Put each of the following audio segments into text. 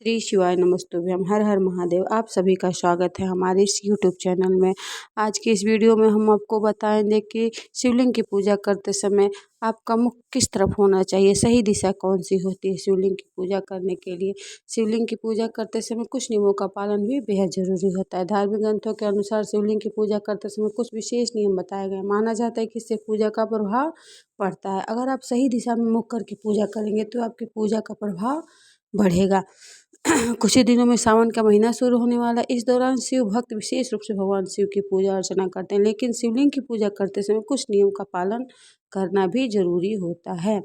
श्री शिवाय नमस्तुभ्यम। हर हर महादेव। आप सभी का स्वागत है हमारे इस यूट्यूब चैनल में। आज की इस वीडियो में हम आपको बताएंगे कि शिवलिंग की पूजा करते समय आपका मुख किस तरफ होना चाहिए, सही दिशा कौन सी होती है शिवलिंग की पूजा करने के लिए। शिवलिंग की पूजा करते समय कुछ नियमों का पालन भी बेहद जरूरी होता है। धार्मिक ग्रंथों के अनुसार शिवलिंग की पूजा करते समय कुछ विशेष नियम बताए गए। माना जाता है कि इससे पूजा का प्रभाव पड़ता है। अगर आप सही दिशा में मुख करके पूजा करेंगे तो आपकी पूजा का प्रभाव बढ़ेगा। कुछ ही दिनों में सावन का महीना शुरू होने वाला है। इस दौरान शिव भक्त विशेष रूप से भगवान शिव की पूजा अर्चना करते हैं, लेकिन शिवलिंग की पूजा करते समय कुछ नियम का पालन करना भी जरूरी होता है।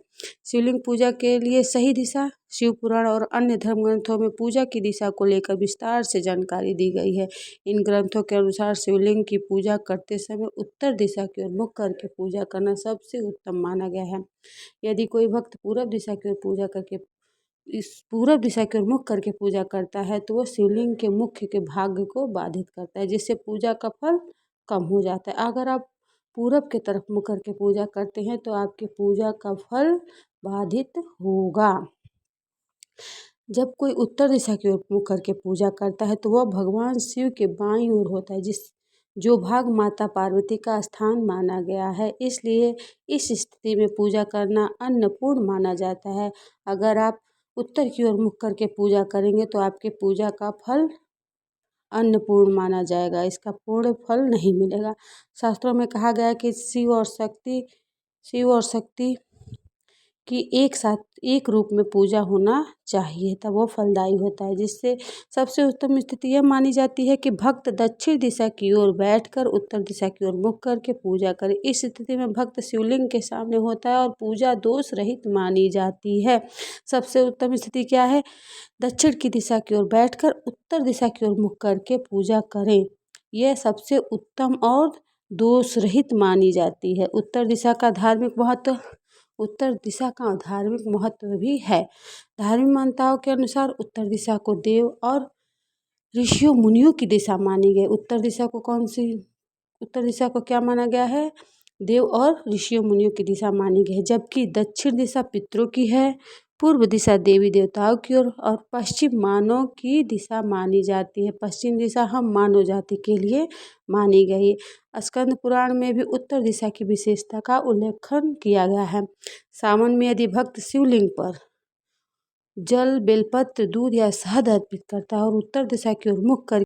शिवलिंग पूजा के लिए सही दिशा। शिव पुराण और अन्य धर्म ग्रंथों में पूजा की दिशा को लेकर विस्तार से जानकारी दी गई है। इन ग्रंथों के अनुसार शिवलिंग की पूजा करते समय उत्तर दिशा की ओर मुख करके पूजा करना सबसे उत्तम माना गया है। यदि कोई भक्त पूरब दिशा की ओर पूरब दिशा की ओर मुख करके पूजा करता है तो वह शिवलिंग के मुख्य के भाग को बाधित करता है, जिससे पूजा का फल कम हो जाता है। अगर आप पूरब के तरफ मुख करके पूजा करते हैं तो आपकी पूजा का फल बाधित होगा। जब कोई उत्तर दिशा की ओर मुख करके पूजा करता है तो वह भगवान शिव के बाईं ओर होता है, जो भाग माता पार्वती का स्थान माना गया है। इसलिए इस स्थिति में पूजा करना अन्नपूर्ण माना जाता है। अगर आप उत्तर की ओर मुख करके पूजा करेंगे तो आपकी पूजा का फल अन्नपूर्ण माना जाएगा, इसका पूर्ण फल नहीं मिलेगा। शास्त्रों में कहा गया है कि शिव और शक्ति कि एक साथ एक रूप में पूजा होना चाहिए, तब वो फलदायी होता है। जिससे सबसे उत्तम स्थिति यह मानी जाती है कि भक्त दक्षिण दिशा की ओर बैठकर उत्तर दिशा की ओर मुख करके पूजा करे। इस स्थिति में भक्त शिवलिंग के सामने होता है और पूजा दोष रहित मानी जाती है। सबसे उत्तम स्थिति क्या है? दक्षिण की दिशा की ओर बैठकर उत्तर दिशा की ओर मुख करके पूजा करें। यह सबसे उत्तम और दोष रहित मानी जाती है। उत्तर दिशा का धार्मिक महत्व भी है। धार्मिक मान्यताओं के अनुसार उत्तर दिशा को देव और ऋषियों मुनियों की दिशा मानी गई। उत्तर दिशा को क्या माना गया है? देव और ऋषियों मुनियों की दिशा मानी गई है। जबकि दक्षिण दिशा पितरों की है, पूर्व दिशा देवी देवताओं की ओर और पश्चिम मानव की दिशा मानी जाती है। पश्चिम दिशा हम मानव जाति के लिए मानी गई। स्कंद पुराण में भी उत्तर दिशा की विशेषता का उल्लेखन किया गया है। सावन में यदि भक्त शिवलिंग पर जल, बेलपत्र, दूध या शहद अर्पित करता है और उत्तर दिशा की ओर मुख कर